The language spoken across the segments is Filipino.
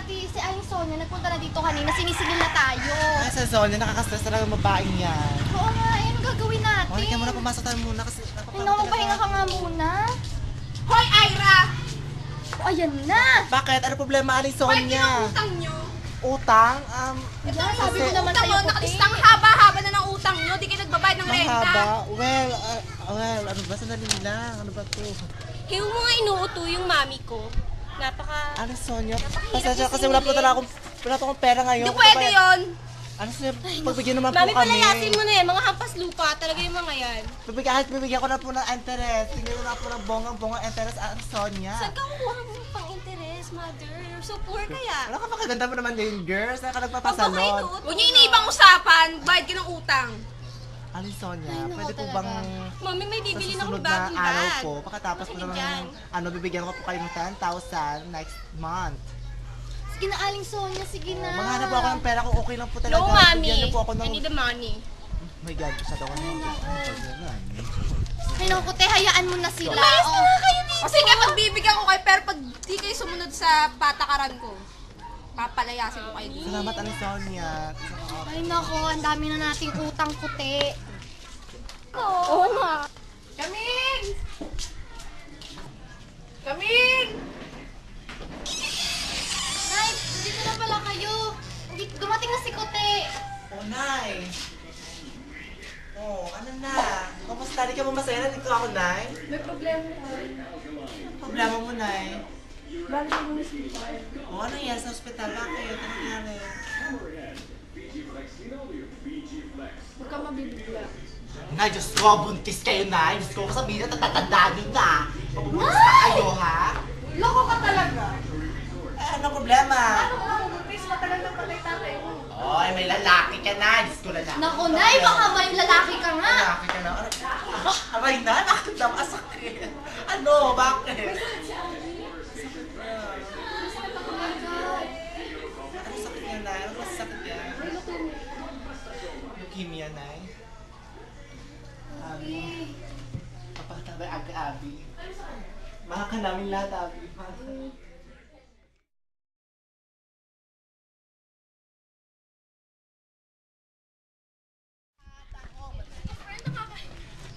Ate, si Aling Sonia, nagpunta na dito kanina, sinisigil na tayo. Ay, sa Sonia, nakaka-stress talaga yung babaeng yan. Oo nga, ano gagawin natin? Okay, kaya muna pumasok tayo muna kasi Ay, napapagod naku, pahinga ka nga muna. Hoy, Ira! O, ayan na. Bakit? Ano problema, Aling Hoy, Sonia? utang nyo. Utang? Ito Yan, yung sabi ko naman utang sa'yo, mo, puti. nakalistang haba-haba na ng utang nyo. Di kayo nagbabayad ng renta. Mahaba? Well, ano ba? Sandali lang. Ano ba to? Hiw mo nga inuuto yung mami ko. Napaka... Aling Sonia, pasensya kasi wala pa akong pera ngayon. Di pwede yun. Ano siya, pagbigyan naman Mami, po kami. palayasin mo na yan. Mga hampas lupa talaga yung mga yan. Bibigyan ko na po ng interest. Tingnan ko na po ng bongang interest, Aling Sonia. Saan ka kukuha mo pang interes, mother? You're so poor kaya. Wala ka pa kaganda mo naman yung girls. Saan ka Huwag mo nagpapasalon? kayo inuuto. Huwag nyo iniibang usapan. Bayad ka ng utang. Aling Sonia, Ay, naku, pwede po talaga. bang Mami, may sa bibili na susunod akong na bagong araw bag. po, pagkatapos po Makinig naman, dyan. bibigyan ko po kayo ng 10,000 next month. Sige na, Aling Sonia, sige na. Maghanap po ako ng pera kung okay lang po talaga. No, mami. Bigyan niyo po ako ng... I need the money. Oh my God, masyado ko na. Ay, naku, puti, hayaan mo na sila. Oh. Kasi nga, pagbibigyan ko kayo, pero pag di kayo sumunod sa patakaran ko, papalayasin ko kayo dito. Salamat, Aling Sonia. Ay, naku, ang dami na nating utang, puti. Oo na. Kaming! Kaming! Nay, dito na pala kayo. Dumating na si Kote. Oh, Nay. Oh, ano na? Kamusta? Di ka ba masaya na dito ako, Nay? May problema ko. Ano problema mo, Nay? Bakit mo nasipan? Oh, ano yan sa ospital? Bakit? Ano nangyari? Huwag ka mabibigla. Nay, Diyos ko, buntis kayo, Nay. Diyos ko, sabihin na tatatandaan nyo na. Pabubuntis na kayo, ha? Loko ka talaga. Eh, ano problema? Ano ka mabubuntis? Matagal na patay tatay mo. Oy, may lalaki ka na. Diyos ko, lalaki. Naku, Nay, baka may lalaki ka nga. Lalaki ka na. Aray na, nakakasakit. Ano? Bakit? Ano sakit niya, Nay? Ano ba sakit yan? Leukemia, Nay? Abi. Papatabay Abi. Mahal ka namin lahat, Abi. Mahal ka.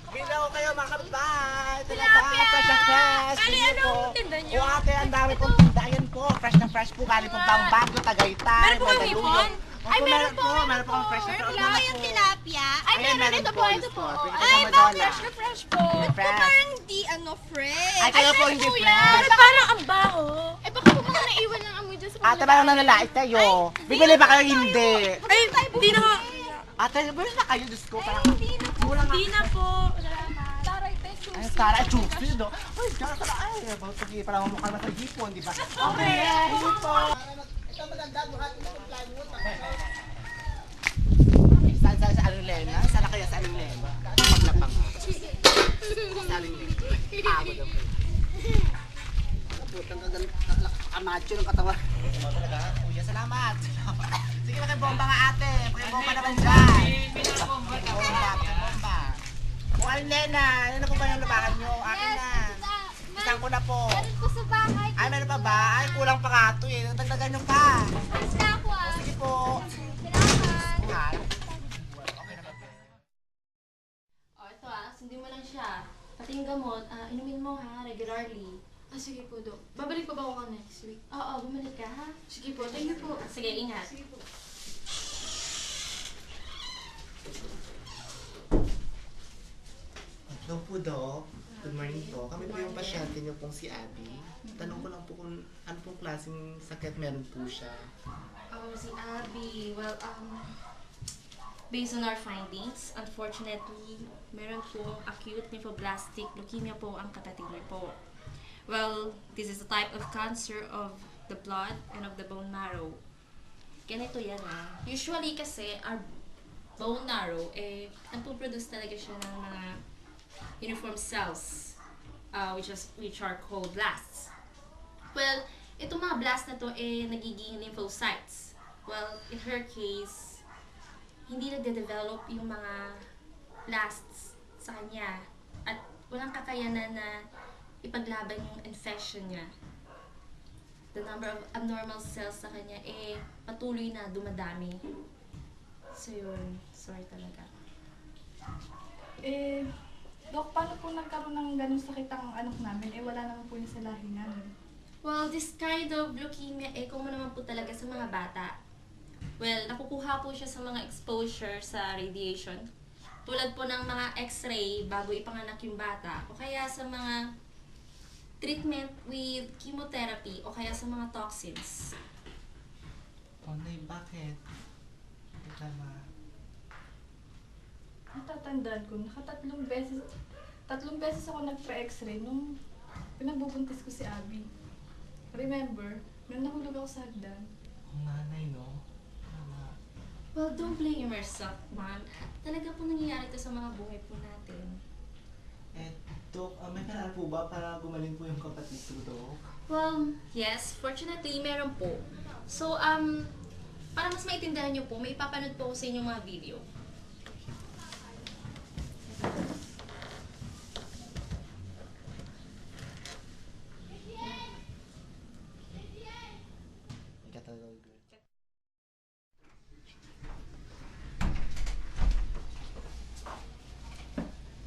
Binaw kayo mga kapitbahay! Tilapia! Fresh na fresh! Ano yan ang tinda niyo? O ate, ang dami pong tinda. Ayan po, fresh na fresh po. Galing pong Bangbago, Tagaytay. Meron po kang hipon? Ay, meron po. Meron po kang fresh na fresh. Wala yung tilapia. Ay, Ayan, meron ito po. Ito po. Ay, Ay, ba, fresh na fresh po. Fresh. Parang di fresh. Ay, kayo po hindi fresh. Ay, parang ang baho. Ay, baka po mga naiwan ng amoy dyan sa Ate, parang nanlalait kayo. Bibili ba kayo hindi? Ay, di na nga. Ate, bibili na kayo, Diyos ko. Parang Di na po. ay, Tara, juicy, no? Ay, Tara, ay, sige, parang mukha na sa hipon, di ba? Okay, hipon. Ito maganda, buhat mo ng plywood. Sa Aling Lena? Saan na kaya sa Aling Lena? Paglapang. Sa Aling Lena. Pagod ako. Putang kamacho ng katawan. Talaga? Kuya, salamat. Sige, pakibomba nga ate. Pakibomba naman dyan. Pakibomba. O, Aling Lena, ano na po ba yung labakan nyo? Akin na. Isang ko na po. Meron po sa bahay. Ay, meron pa ba? Ay, kulang pa nga ito eh. Dagdagan nyo pa. Basta ako O, sige po. Salamat. Mahal. Ito sundin mo lang siya. Pati yung gamot, inumin mo ha, regularly. Sige po, Dok. Babalik pa ba ako next week? Oo, bumalik ka ha. Sige po, thank you po. Sige, ingat. Sige po. Hello po, Doc. Good morning po. Kami po yung pasyente niyo pong si Abby. Tanong ko lang po kung ano pong klaseng sakit meron po siya. Oh, si Abby. Well, based on our findings, unfortunately, meron po acute lymphoblastic leukemia po ang kapatid niyo po. Well, this is a type of cancer of the blood and of the bone marrow. Ganito yan Usually kasi, our bone marrow, nagpo-produce talaga siya ng mga uniform cells, which are called blasts. Well, itong mga blast na to, nagiging lymphocytes. Well, in her case, hindi nagde-develop yung mga blasts sa kanya. At walang kakayanan na ipaglaban yung infection niya. the number of abnormal cells sa kanya patuloy na dumadami. So yun, sorry talaga. Dok, paano po nagkaroon ng ganun sakit ang anak namin? Wala naman po yung sa lahi namin. Well, this kind of leukemia, common naman po talaga sa mga bata. Well, nakukuha po siya sa mga exposure sa radiation. Tulad po ng mga x-ray bago ipanganak yung bata. O kaya sa mga treatment with chemotherapy o kaya sa mga toxins. Nay, bakit? Tama. Natatandaan ko, tatlong beses ako nagpa-x-ray nung pinagbubuntis ko si Abby. Remember, nung nahulog ako sa hagdan. Ang nanay, no? Tama. Well, don't blame yourself, man. Talaga po nangyayari ito sa mga buhay po natin. Dok, may paraan po ba para gumaling po yung kapatid ko, Dok? Well, yes. Fortunately, meron po. So, para mas maintindihan nyo po, may ipapanood po ako sa inyong mga video.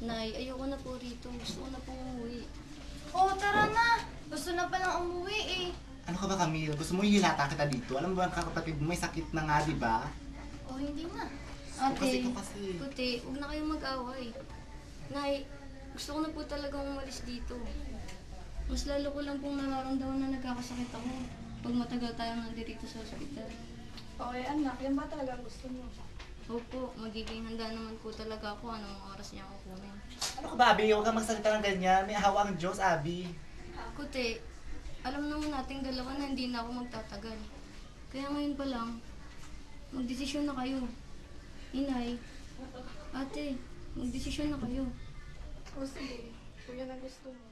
Nay, ayoko na po rito. Gusto ko na pong umuwi. Oh, tara na. Gusto na palang umuwi eh. Ano ka ba, Camille? Gusto mo ihilata kita dito? Alam mo ba ang kakapatid mo may sakit na nga, di ba? Oh, hindi na. Kasi ito kasi. Puti, huwag na kayong mag-away. Nay, gusto ko na po talagang umalis dito. Mas lalo ko lang pong nararamdaman na nagkakasakit ako pag matagal tayong nandito sa ospital. Okay, anak, yan ba talaga ang gusto mo? Opo, magiging handa naman po talaga ako anong oras niya ako kunin. Ano ka ba, Abby? Huwag kang magsalita ng ganyan. May ahawa ang Diyos, Abby. Puti, alam naman nating dalawa na hindi na ako magtatagal. Kaya ngayon pa lang, magdesisyon na kayo. Inay, ate, magdesisyon na kayo. O sige, kung yan ang gusto mo.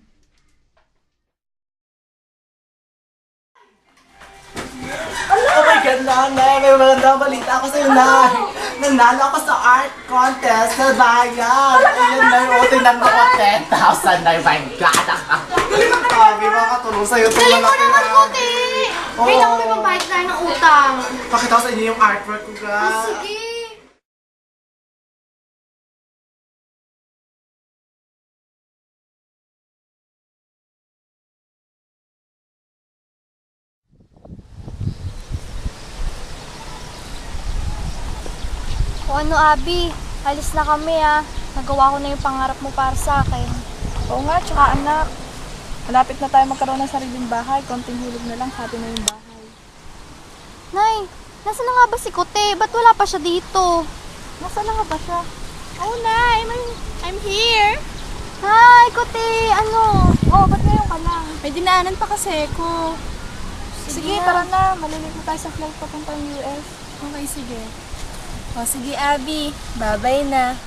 Oh my God, nanay! May magandang balita ako sa'yo, nay! Nanalo ako sa art contest sa bayan! Ayan, nay! O, tingnan mo ko, 10,000, nay! My God! Abby, makakatulong sa'yo. Galing mo naman, Kuti! Oo. Wait lang, may pambayad tayo ng utang. Pakita ko sa inyo yung artwork ko, guys. Sige. O ano, Abby? Alis na kami ah. Nagawa ko na yung pangarap mo para sa akin. Oo nga, tsaka anak. Malapit na tayo magkaroon ng sariling bahay. Konting hulog na lang sa atin na yung bahay. Nay, nasa na nga ba si Kote? Ba't wala pa siya dito? Nasaan na nga ba siya? Oh, Nay! I'm here! Hi, Kote! Ano? Oh, ba't ngayon ka lang? May dinaanan pa kasi ko. Sige, tara na. Maliligo tayo sa flight papuntang US. Okay, sige. O, sige, Abby. Bye-bye na.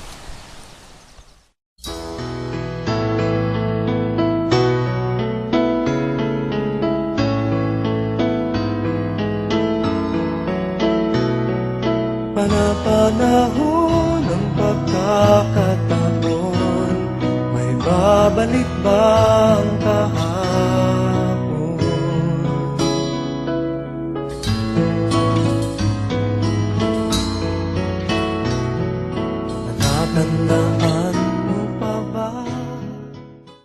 Panapanahon ng pagkakataon, may babalik bang kahapon? Natatandaan